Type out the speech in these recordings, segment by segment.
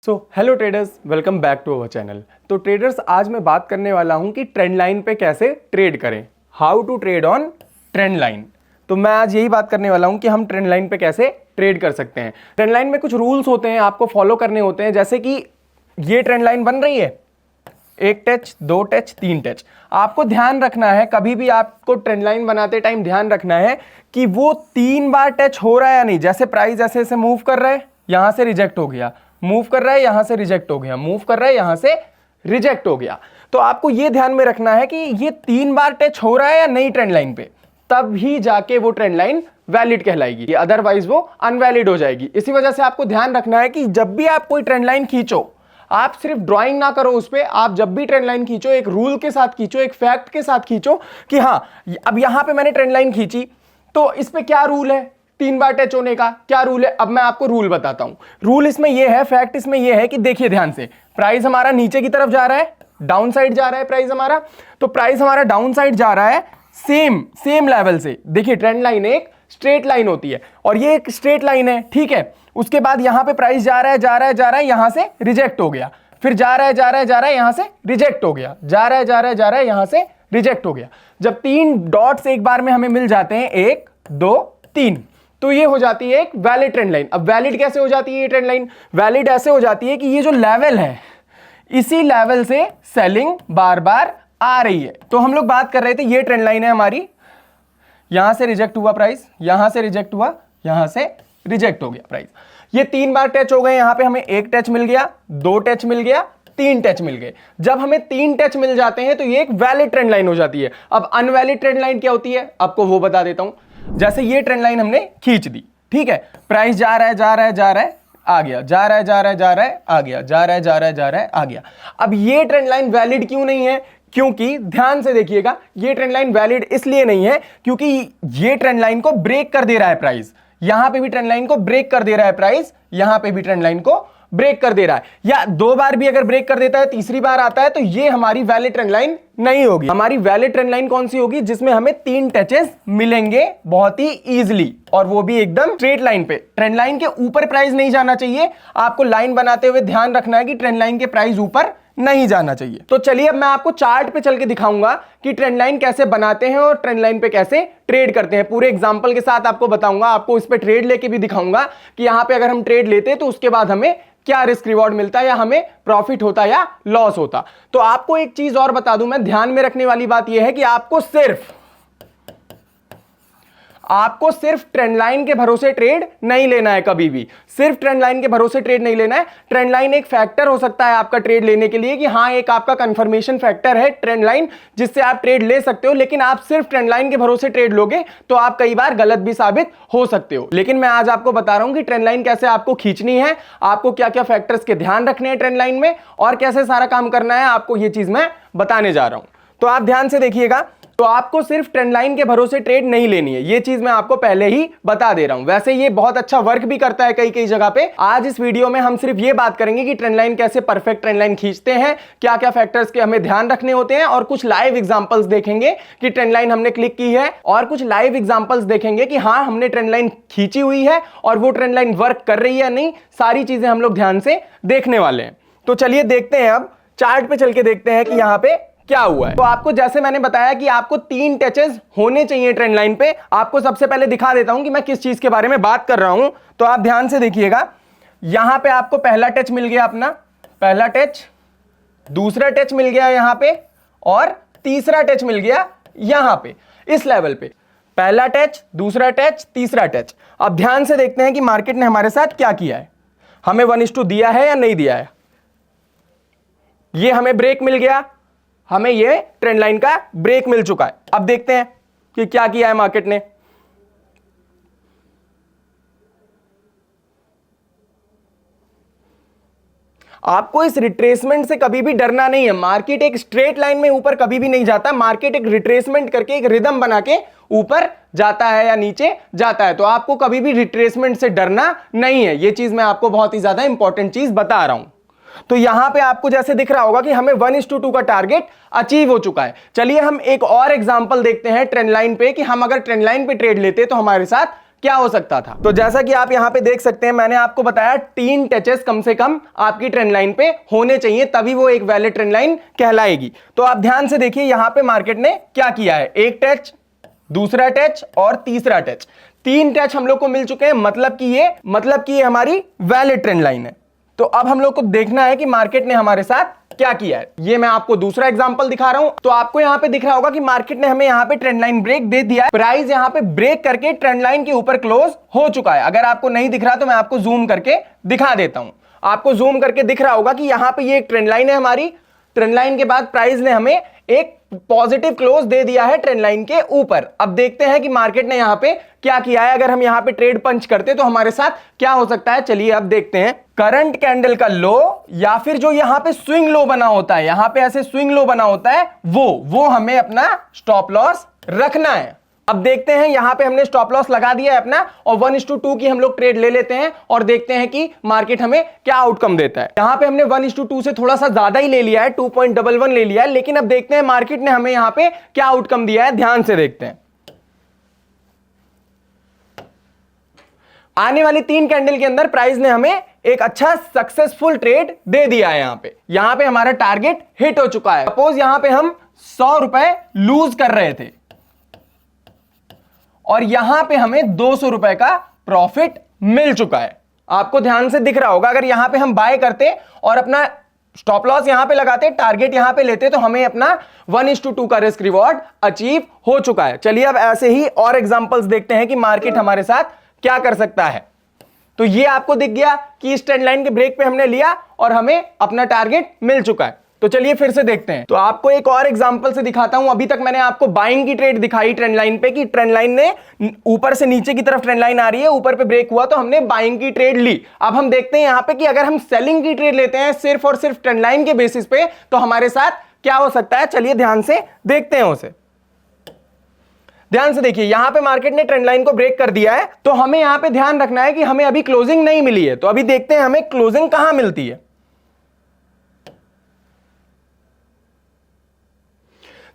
So hello traders, welcome back to our channel. तो traders, आज मैं बात करने वाला हूं कि ट्रेंड लाइन पे कैसे ट्रेड करें, how to trade on trend line. तो मैं आज यही बात करने वाला हूं कि हम ट्रेंड लाइन पे कैसे ट्रेड कर सकते हैं। ट्रेंड लाइन में कुछ रूल्स होते हैं, आपको फॉलो करने होते हैं। जैसे कि ये ट्रेंड लाइन बन रही है, एक टच, दो टच, तीन टच। आपको ध्यान रखना है, कभी भी आपको ट्रेंड लाइन बनाते टाइम ध्यान रखना है कि वो 3 बार टच हो रहा है या नहीं। जैसे प्राइस ऐसे ऐसे मूव कर रहा है, यहां से रिजेक्ट हो गया, मूव कर रहा है, यहां से रिजेक्ट हो गया, मूव कर रहा है, यहां से रिजेक्ट हो गया। तो आपको यह ध्यान में रखना है कि ये 3 बार टच हो रहा है या नहीं ट्रेंड लाइन पे, तब ही जाके वो ट्रेंड लाइन वैलिड कहलाएगी, अदरवाइज वो अनवैलिड हो जाएगी। इसी वजह से आपको ध्यान रखना है कि जब भी आप कोई ट्रेंड लाइन खींचो, आप सिर्फ ड्राइंग ना करो उस पे। आप जब भी ट्रेंड लाइन खींचो, एक रूल के साथ खींचो, एक फैक्ट के साथ खींचो कि हाँ, अब यहां पे मैंने ट्रेंड लाइन खींची तो इस पे क्या रूल है, 3 बार टच होने का क्या रूल है। अब मैं आपको रूल बताता हूं। रूल इसमें यह है, फैक्ट इसमें यह है कि देखिए ध्यान से, प्राइस हमारा नीचे की तरफ जा रहा है, डाउन साइड जा रहा है प्राइस हमारा। तो प्राइस हमारा डाउन साइड जा रहा है सेम लेवल से। देखिए ट्रेंड लाइन एक स्ट्रेट लाइन होती है और ये एक स्ट्रेट लाइन है, ठीक है। उसके बाद यहां पे प्राइस जा रहा है, यहां से रिजेक्ट हो गया, फिर जा रहा है, यहां से रिजेक्ट हो गया, जा रहा है, यहां से रिजेक्ट हो गया। जब 3 डॉट्स एक बार में हमें मिल जाते हैं, 1 2 3, तो ये हो जाती है एक वैलिड ट्रेंड लाइन। अब वैलिड कैसे हो जाती है ये ट्रेंड लाइन? वैलिड ऐसे हो जाती है कि ये जो लेवल है, इसी लेवल से सेलिंग बार बार आ रही है। तो हम लोग बात कर रहे थे, ये ट्रेंड लाइन है हमारी, यहां से रिजेक्ट हुआ प्राइस, यहां से रिजेक्ट हुआ, यहां से रिजेक्ट हो गया प्राइस। ये 3 बार टच हो गए, यहां पे हमें 1 टच मिल गया, 2 टच मिल गया, 3 टच मिल गए। जब हमें 3 टच मिल जाते हैं तो ये एक वैलिड ट्रेंड लाइन हो जाती है। अब अनवैलिड ट्रेंड लाइन क्या होती है, आपको वो बता देता हूं। जैसे ये ट्रेंड लाइन हमने खींच दी, ठीक है, प्राइस जा रहा है, आ गया, जा रहा है, आ गया, जा रहा है, आ गया। अब ये ट्रेंड लाइन वैलिड क्यों नहीं है? क्योंकि ध्यान से देखिएगा, ये ट्रेंड लाइन वैलिड इसलिए नहीं है क्योंकि ये ट्रेंड लाइन को ब्रेक कर दे रहा है प्राइस। यहां पे भी ट्रेंड लाइन को ब्रेक कर दे रहा है प्राइस, यहां पे भी ट्रेंड लाइन को ब्रेक कर दे रहा है। या 2 बार भी अगर ब्रेक कर देता है, तीसरी बार आता है, तो ये हमारी वैलिड ट्रेंड लाइन नहीं होगी। हमारी वैलिड ट्रेंड लाइन कौन सी होगी? जिसमें हमें 3 टचेस मिलेंगे बहुत ही इजीली, और वो भी एकदम स्ट्रेट लाइन पे। ट्रेंड लाइन के ऊपर प्राइस नहीं जाना चाहिए। आपको लाइन बनाते हुए ध्यान रखना है कि ट्रेंड लाइन के प्राइस ऊपर नहीं जाना चाहिए। तो चलिए अब मैं आपको चार्ट पे चल के दिखाऊंगा कि ट्रेंड लाइन कैसे बनाते हैं और ट्रेंड लाइन पे कैसे ट्रेड करते हैं। पूरे एग्जांपल के साथ आपको बताऊंगा, आपको इस पे ट्रेड लेके भी दिखाऊंगा कि यहां पे अगर हम ट्रेड लेते तो उसके बाद हमें क्या रिस्क रिवॉर्ड मिलता, या हमें प्रॉफिट होता या लॉस होता। तो आपको एक चीज और बता दूं मैं, ध्यान में रखने वाली बात यह है कि आपको सिर्फ ट्रेंड लाइन के भरोसे ट्रेड नहीं लेना है। कभी भी सिर्फ ट्रेंड लाइन के भरोसे ट्रेड नहीं लेना है। ट्रेंड लाइन एक फैक्टर हो सकता है आपका ट्रेड लेने के लिए, कि हां एक आपका कंफर्मेशन फैक्टर है ट्रेंड लाइन, जिससे आप ट्रेड ले सकते हो। लेकिन आप सिर्फ ट्रेंड लाइन के भरोसे ट्रेड लोगे तो आप कई बार गलत भी साबित हो सकते हो। लेकिन मैं आज आपको बता रहा हूं कि ट्रेंड लाइन कैसे आपको खींचनी है, आपको क्या क्या फैक्टर्स के ध्यान रखने हैं ट्रेंड लाइन में, और कैसे सारा काम करना है, आपको यह चीज मैं बताने जा रहा हूं। तो आप ध्यान से देखिएगा। तो आपको सिर्फ ट्रेंड लाइन के भरोसे ट्रेड नहीं लेनी है, ये चीज मैं आपको पहले ही बता दे रहा हूं। वैसे ये बहुत अच्छा वर्क भी करता है कई जगह पे। आज इस वीडियो में हम सिर्फ ये बात करेंगे कि ट्रेंड लाइन कैसे परफेक्ट ट्रेंड लाइन खींचते हैं, क्या क्या फैक्टर्स के हमें ध्यान रखने होते हैं, और कुछ लाइव एग्जांपल्स देखेंगे कि ट्रेंड लाइन हमने क्लिक की है, और कुछ लाइव एग्जांपल्स देखेंगे कि हां हमने ट्रेंड लाइन खींची हुई है और वो ट्रेंड लाइन वर्क कर रही है या नहीं। सारी चीजें हम लोग ध्यान से देखने वाले हैं। तो चलिए देखते हैं, अब चार्ट पे चल के देखते हैं कि यहां पे क्या हुआ है। तो आपको जैसे मैंने बताया कि आपको 3 टचेस होने चाहिए ट्रेंड लाइन पे। आपको सबसे पहले दिखा देता हूं कि मैं किस चीज के बारे में बात कर रहा हूं। तो आप ध्यान से देखिएगा, यहां पे आपको पहला टच मिल गया, अपना पहला टच, दूसरा टच मिल गया यहां पे, और तीसरा टच मिल गया यहां पे, इस लेवल पे। पहला टच, दूसरा टच, तीसरा टच। अब ध्यान से देखते हैं कि मार्केट ने हमारे साथ क्या किया है, हमें 1:2 दिया है या नहीं दिया है। ये हमें ब्रेक मिल गया, हमें ये ट्रेंड लाइन का ब्रेक मिल चुका है। अब देखते हैं कि क्या किया है मार्केट ने। आपको इस रिट्रेसमेंट से कभी भी डरना नहीं है। मार्केट एक स्ट्रेट लाइन में ऊपर कभी भी नहीं जाता, मार्केट एक रिट्रेसमेंट करके एक रिदम बना के ऊपर जाता है या नीचे जाता है। तो आपको कभी भी रिट्रेसमेंट से डरना नहीं है। यह चीज मैं आपको बहुत ही ज्यादा इंपॉर्टेंट चीज बता रहा हूं। तो यहां पे आपको जैसे दिख रहा होगा कि हमें 1:2 का टारगेट अचीव हो चुका है। चलिए हम एक और एग्जांपल देखते हैं ट्रेंड लाइन पे, कि हम अगर ट्रेंड लाइन पे ट्रेड लेते तो हमारे साथ क्या हो सकता था। तो जैसा कि आप यहां पे देख सकते हैं, मैंने आपको बताया 3 टचेस कम से कम आपकी ट्रेंड लाइन पे होने चाहिए, तभी वो एक वैलिड ट्रेंड लाइन कहलाएगी। तो आप ध्यान से देखिए यहां पे मार्केट ने क्या किया है, एक टच, दूसरा टच और तीसरा टच, 3 टच हम लोग को मिल चुके हैं, मतलब कि ये हमारी वैलिड ट्रेंड लाइन है। तो अब हम लोग को देखना है कि मार्केट ने हमारे साथ क्या किया है। ये मैं आपको दूसरा एग्जांपल दिखा रहा हूं। तो आपको यहां पे दिख रहा होगा कि मार्केट ने हमें यहां पे ट्रेंड लाइन ब्रेक दे दिया है, प्राइस यहां पे ब्रेक करके ट्रेंड लाइन के ऊपर क्लोज हो चुका है। अगर आपको नहीं दिख रहा तो मैं आपको जूम करके दिखा देता हूं। आपको जूम करके दिख रहा होगा कि यहां पे ये एक ट्रेंड लाइन है हमारी, ट्रेंड लाइन के बाद प्राइस ने हमें एक पॉजिटिव क्लोज दे दिया है ट्रेंड लाइन के ऊपर। अब देखते हैं कि मार्केट ने यहां पे क्या किया है। अगर हम यहां पे ट्रेड पंच करते तो हमारे साथ क्या हो सकता है, चलिए अब देखते हैं। करंट कैंडल का लो या फिर जो यहां पे स्विंग लो बना होता है, यहां पे ऐसे स्विंग लो बना होता है, वो हमें अपना स्टॉप लॉस रखना है। अब देखते हैं, यहां पे हमने स्टॉप लॉस लगा दिया है अपना, और 1:2 की हम लोग ट्रेड ले लेते हैं और देखते हैं कि मार्केट हमें क्या आउटकम देता है। यहां पे हमने 1:2 से थोड़ा सा ज्यादा ही ले लिया है, 2.11 ले लिया है, लेकिन अब देखते हैं मार्केट ने हमें यहां पे क्या आउटकम दिया है, ध्यान से देखते हैं। आने वाली 3 कैंडल के अंदर प्राइस ने हमें एक अच्छा सक्सेसफुल ट्रेड दे दिया है। यहां पे हमारा टारगेट हिट हो चुका है। सपोज यहां पे हम 100 रुपए लूज कर रहे थे और यहां पे हमें 200 रुपए का प्रॉफिट मिल चुका है। आपको ध्यान से दिख रहा होगा, अगर यहां पे हम बाय करते और अपना स्टॉप लॉस यहां पे लगाते, टारगेट यहां पे लेते, तो हमें अपना 1:2 का रिस्क रिवॉर्ड अचीव हो चुका है। चलिए अब ऐसे ही और एग्जांपल्स देखते हैं कि मार्केट हमारे साथ क्या कर सकता है। तो ये आपको दिख गया कि इस ट्रेंड लाइन के ब्रेक पे हमने लिया और हमें अपना टारगेट मिल चुका है। तो चलिए फिर से देखते हैं। तो आपको एक और एग्जांपल से दिखाता हूं। अभी तक मैंने आपको बाइंग की ट्रेड दिखाई ट्रेंड लाइन पे, कि ट्रेंड लाइन ने ऊपर से नीचे की तरफ ट्रेंड लाइन आ रही है, ऊपर पे ब्रेक हुआ तो हमने बाइंग की ट्रेड ली। अब हम देखते हैं यहां पे कि अगर हम सेलिंग की ट्रेड लेते हैं सिर्फ और सिर्फ ट्रेंड लाइन के बेसिस पे, तो हमारे साथ क्या हो सकता है। चलिए ध्यान से देखते हैं उसे। ध्यान से देखिए, यहां पे मार्केट ने ट्रेंड लाइन को ब्रेक कर दिया है, तो हमें यहां पे ध्यान रखना है कि हमें अभी क्लोजिंग नहीं मिली है। तो अभी देखते हैं हमें क्लोजिंग कहां मिलती है।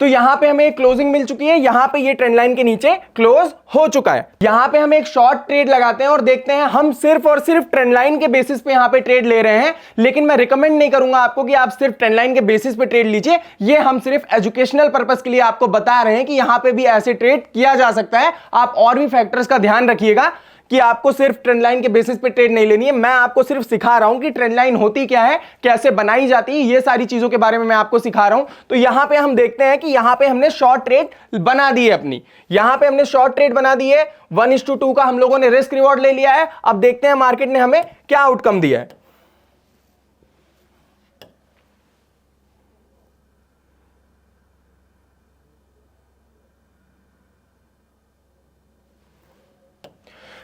तो यहां पे हमें एक क्लोजिंग मिल चुकी है, यहां पे ये ट्रेंड लाइन के नीचे क्लोज हो चुका है। यहां पे हम एक शॉर्ट ट्रेड लगाते हैं और देखते हैं, हम सिर्फ और सिर्फ ट्रेंड लाइन के बेसिस पे यहां पे ट्रेड ले रहे हैं, लेकिन मैं रिकमेंड नहीं करूंगा आपको कि आप सिर्फ ट्रेंड लाइन के बेसिस पे ट्रेड लीजिए। ये हम सिर्फ एजुकेशनल पर्पस के लिए आपको बता रहे हैं कि यहां पे भी ऐसे ट्रेड किया जा सकता है। आप और भी फैक्टर्स का ध्यान रखिएगा कि आपको सिर्फ ट्रेंड लाइन के बेसिस पे ट्रेड नहीं लेनी है। मैं आपको सिर्फ सिखा रहा हूं कि ट्रेंड लाइन होती क्या है, कैसे बनाई जाती है, ये सारी चीजों के बारे में मैं आपको सिखा रहा हूं। तो यहां पे हम देखते हैं कि यहां पे हमने शॉर्ट ट्रेड बना दी है अपनी, यहां पे हमने शॉर्ट ट्रेड बना दी है, 1:2 का हम लोगों ने रिस्क रिवॉर्ड ले लिया है। अब देखते हैं मार्केट ने हमें क्या आउटकम दिया है।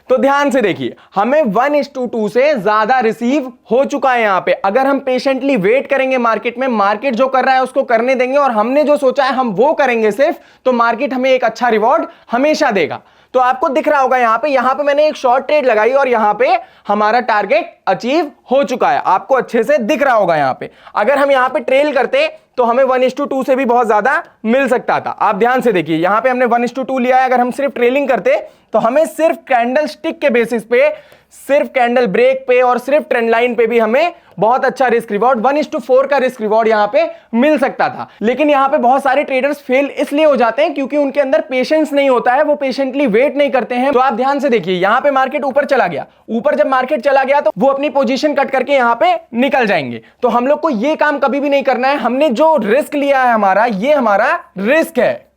तो ध्यान से देखिए, हमें 1:2 से ज्यादा रिसीव हो चुका है यहां पे। अगर हम पेशेंटली वेट करेंगे मार्केट में, मार्केट जो कर रहा है उसको करने देंगे और हमने जो सोचा है हम वो करेंगे सिर्फ, तो मार्केट हमें एक अच्छा रिवॉर्ड हमेशा देगा। तो आपको दिख रहा होगा यहां पे मैंने एक शॉर्ट ट्रेड लगाई और यहां पे हमारा टारगेट अचीव हो चुका है। आपको अच्छे से दिख रहा होगा यहां पे। अगर हम यहां पे ट्रेल करते तो हमें 1:2 से भी बहुत ज्यादा मिल सकता था। आप ध्यान से देखिए, यहां पे हमने 1:2 लिया है। अगर हम सिर्फ ट्रेलिंग करते तो हमें सिर्फ कैंडल स्टिक के बेसिस पे, सिर्फ कैंडल ब्रेक पे और सिर्फ ट्रेंड लाइन पे भी हमें बहुत अच्छा रिस्क रिवॉर्ड 1:4 का रिस्क रिवॉर्ड यहां पे मिल सकता था। लेकिन यहां पे बहुत सारे ट्रेडर्स फेल इसलिए हो जाते हैं क्योंकि उनके अंदर पेशेंस नहीं होता है, वो पेशेंटली वेट नहीं करते हैं। तो आप ध्यान से देखिए, यहां पे मार्केट ऊपर चला गया, ऊपर जब मार्केट चला गया तो वो अपनी पोजीशन कट करके यहां पे निकल जाएंगे। तो हम लोग को ये काम कभी भी नहीं करना है। हमने जो रिस्क लिया है हमारा, ये हमारा रिस्क है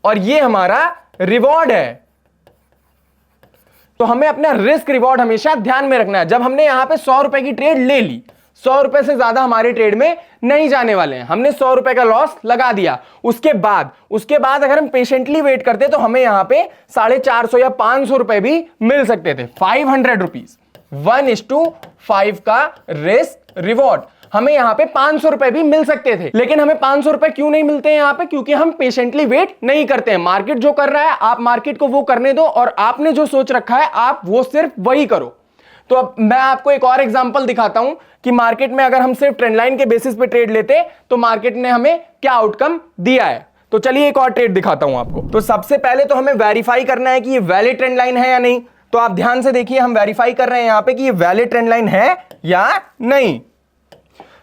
और ये हमारा रिवॉर्ड है। तो हमें अपना रिस्क रिवॉर्ड हमेशा ध्यान में रखना है। जब हमने यहां पे 100 रुपए की ट्रेड ले ली, 100 रुपए से ज्यादा हमारे ट्रेड में नहीं जाने वाले हैं, हमने 100 रुपए का लॉस लगा दिया। उसके बाद अगर हम पेशेंटली वेट करते तो हमें यहां पे 450 या 500 रुपए भी मिल सकते थे। 500 रुपीज, 1:5 का रिस्क रिवॉर्ड, हमें यहां पे 500 रुपए भी मिल सकते थे। लेकिन हमें 500 रुपए क्यों नहीं मिलते हैं यहां पे? क्योंकि हम पेशेंटली वेट नहीं करते हैं। मार्केट जो कर रहा है आप मार्केट को वो करने दो और आपने जो सोच रखा है आप वो सिर्फ वही करो। तो अब मैं आपको एक और एग्जांपल दिखाता हूं कि मार्केट में अगर हम सिर्फ ट्रेंड लाइन के बेसिस पे ट्रेड लेते तो मार्केट ने हमें क्या आउटकम दिया है। तो चलिए एक और ट्रेड दिखाता हूं आपको। तो सबसे पहले तो हमें वेरीफाई करना है कि ये वैलिड ट्रेंड लाइन है या नहीं। तो आप ध्यान से देखिए, हम वेरीफाई कर रहे हैं यहां पे कि ये वैलिड ट्रेंड लाइन है या नहीं।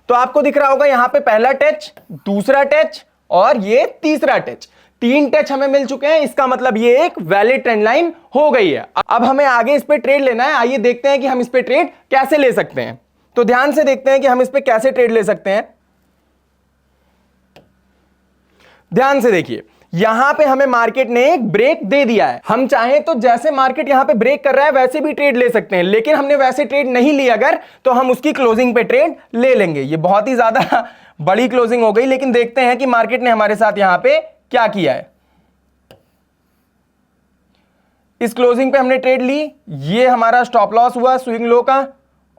तो आपको दिख रहा होगा यहां पे पहला टच, दूसरा टच और ये तीसरा टच, 3 टच हमें मिल चुके हैं। इसका मतलब ये एक वैलिड ट्रेंड लाइन हो गई है। अब हमें आगे इस पे ट्रेड लेना है। आइए देखते हैं कि हम इस पे ट्रेड कैसे ले सकते हैं। तो ध्यान से देखते हैं कि हम इस पे कैसे ट्रेड ले सकते हैं। ध्यान से देखिए, यहां पे हमें मार्केट ने एक ब्रेक दे दिया है। हम चाहें तो जैसे मार्केट यहां पे ब्रेक कर रहा है वैसे भी ट्रेड ले सकते हैं, लेकिन हमने वैसे ट्रेड नहीं ली अगर, तो हम उसकी क्लोजिंग पे ट्रेड ले लेंगे। ये बहुत ही ज्यादा बड़ी क्लोजिंग हो गई, लेकिन देखते हैं कि मार्केट ने हमारे साथ यहां पे क्या किया है। इस क्लोजिंग पे हमने ट्रेड ली, ये हमारा स्टॉप लॉस हुआ स्विंग लो का,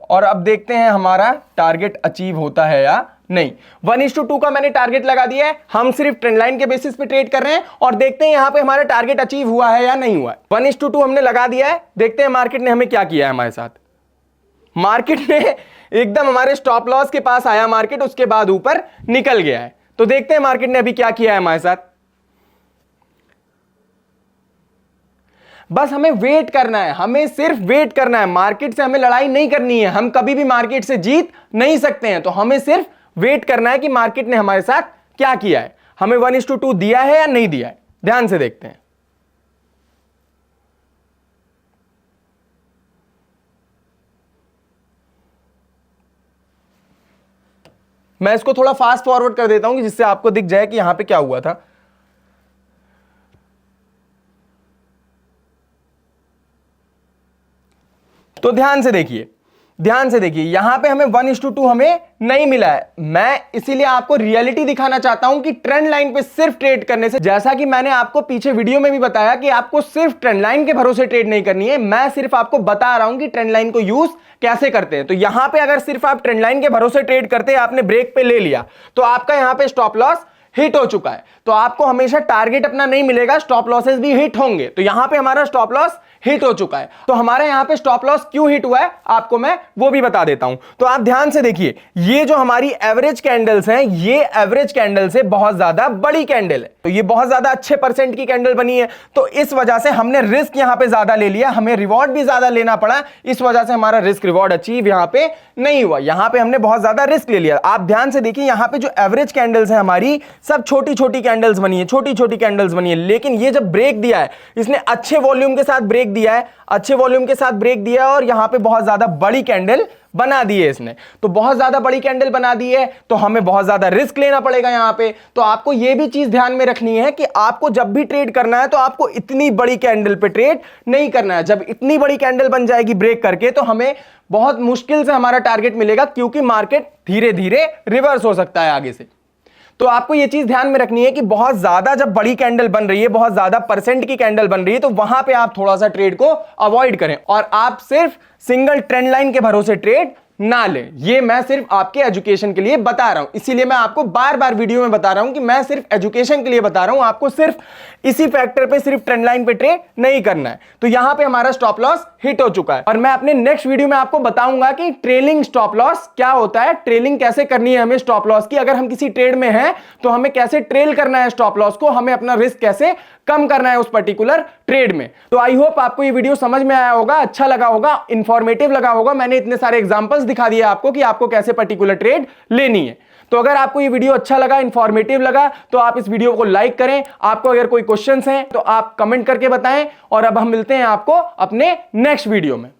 और अब देखते हैं हमारा टारगेट अचीव होता है या नहीं। 1:2 का मैंने टारगेट लगा दिया है। हम सिर्फ ट्रेंड लाइन के बेसिस पे ट्रेड कर रहे हैं और देखते हैं यहां पे हमारा टारगेट अचीव हुआ है या नहीं हुआ है। 1:2 हमने लगा दिया है। देखते हैं मार्केट ने हमें क्या किया है हमारे साथ। मार्केट ने एकदम हमारे स्टॉप लॉस के पास आया मार्केट, उसके बाद ऊपर निकल गया है। तो देखते हैं मार्केट ने अभी क्या किया है हमारे साथ। बस हमें वेट करना है, हमें सिर्फ वेट करना है। मार्केट से हमें लड़ाई नहीं करनी है, हम कभी भी मार्केट से जीत नहीं सकते हैं। तो हमें सिर्फ वेट करना है कि मार्केट ने हमारे साथ क्या किया है, हमें 1:2 दिया है या नहीं दिया है। ध्यान से देखते हैं। मैं इसको थोड़ा फास्ट फॉरवर्ड कर देता हूं जिससे आपको दिख जाए कि यहां पे क्या हुआ था। तो ध्यान से देखिए, ध्यान से देखिए, यहां पे हमें 1:2 हमें नहीं मिला है। मैं इसीलिए आपको रियलिटी दिखाना चाहता हूं कि ट्रेंड लाइन पे सिर्फ ट्रेड करने से, जैसा कि मैंने आपको पीछे वीडियो में भी बताया कि आपको सिर्फ ट्रेंड लाइन के भरोसे ट्रेड नहीं करनी है। मैं सिर्फ आपको बता रहा हूं कि ट्रेंड लाइन को यूज कैसे करते हैं। तो यहां पे अगर सिर्फ आप ट्रेंड लाइन के भरोसे ट्रेड करते हैं, आपने ब्रेक पे ले लिया, तो आपका यहां पे स्टॉप लॉस हिट हो चुका है। तो आपको हमेशा टारगेट अपना नहीं मिलेगा, स्टॉप लॉसेस भी हिट होंगे। तो यहां पे हमारा स्टॉप लॉस हिट हो चुका है। तो हमारे यहां पे स्टॉप लॉस क्यों हिट हुआ है आपको मैं वो भी बता देता हूं। तो आप ध्यान से देखिए, ये जो हमारी एवरेज कैंडल्स हैं, ये एवरेज कैंडल से बहुत ज्यादा बड़ी कैंडल है। तो ये बहुत ज्यादा अच्छे परसेंट की कैंडल बनी है। तो इस वजह से हमने रिस्क यहां पे ज्यादा ले लिया, हमें रिवॉर्ड भी ज्यादा लेना पड़ा। इस वजह से हमारा रिस्क रिवॉर्ड अचीव यहां पे नहीं हुआ। यहां पे हमने बहुत ज्यादा रिस्क ले लिया। आप ध्यान से देखिए, यहां पे जो एवरेज कैंडल्स है हमारी, सब छोटी छोटी कैंडल्स बनी है, छोटी छोटी कैंडल्स बनी है। लेकिन ये जब ब्रेक दिया है, इसने अच्छे वॉल्यूम के साथ ब्रेक दिया है, अच्छे वॉल्यूम के साथ ब्रेक दिया है, और यहां पे बहुत ज्यादा बड़ी कैंडल बना दी है इसने। तो बहुत ज्यादा बड़ी कैंडल बना दी है, तो हमें बहुत ज्यादा रिस्क लेना पड़ेगा यहां पे। तो आपको यह भी चीज ध्यान में रखनी है कि आपको जब भी ट्रेड करना है तो आपको इतनी बड़ी कैंडल पे ट्रेड नहीं करना है। जब इतनी बड़ी कैंडल बन जाएगी ब्रेक करके, तो हमें बहुत मुश्किल से हमारा टारगेट मिलेगा, क्योंकि मार्केट धीरे धीरे रिवर्स हो सकता है आगे से। तो आपको यह चीज ध्यान में रखनी है कि बहुत ज्यादा जब बड़ी कैंडल बन रही है, बहुत ज्यादा परसेंट की कैंडल बन रही है, तो वहां पे आप थोड़ा सा ट्रेड को अवॉइड करें और आप सिर्फ सिंगल ट्रेंड लाइन के भरोसे ट्रेड ना लें। ये मैं सिर्फ आपके एजुकेशन के लिए बता रहा हूं, इसीलिए मैं आपको बार बार वीडियो में बता रहा हूं कि मैं सिर्फ एजुकेशन के लिए बता रहा हूं। आपको सिर्फ इसी फैक्टर पे, सिर्फ ट्रेंड लाइन पे ट्रेड नहीं करना है। तो यहां पे हमारा स्टॉप लॉस हिट हो चुका है, और मैं अपने नेक्स्ट वीडियो में आपको बताऊंगा कि ट्रेलिंग स्टॉप लॉस क्या होता है, ट्रेलिंग कैसे करनी है हमें स्टॉप लॉस की। अगर हम किसी ट्रेड में हैं तो हमें कैसे ट्रेल करना है स्टॉप लॉस को, हमें अपना रिस्क कैसे कम करना है उस पर्टिकुलर ट्रेड में। तो आई होप आपको ये वीडियो समझ में आया होगा, अच्छा लगा होगा, इंफॉर्मेटिव लगा होगा। मैंने इतने सारे एग्जांपल्स दिखा दिए आपको कि आपको कैसे पर्टिकुलर ट्रेड लेनी है। तो अगर आपको ये वीडियो अच्छा लगा, इंफॉर्मेटिव लगा, तो आप इस वीडियो को लाइक करें। आपको अगर कोई क्वेश्चंस हैं तो आप कमेंट करके बताएं, और अब हम मिलते हैं आपको अपने नेक्स्ट वीडियो में।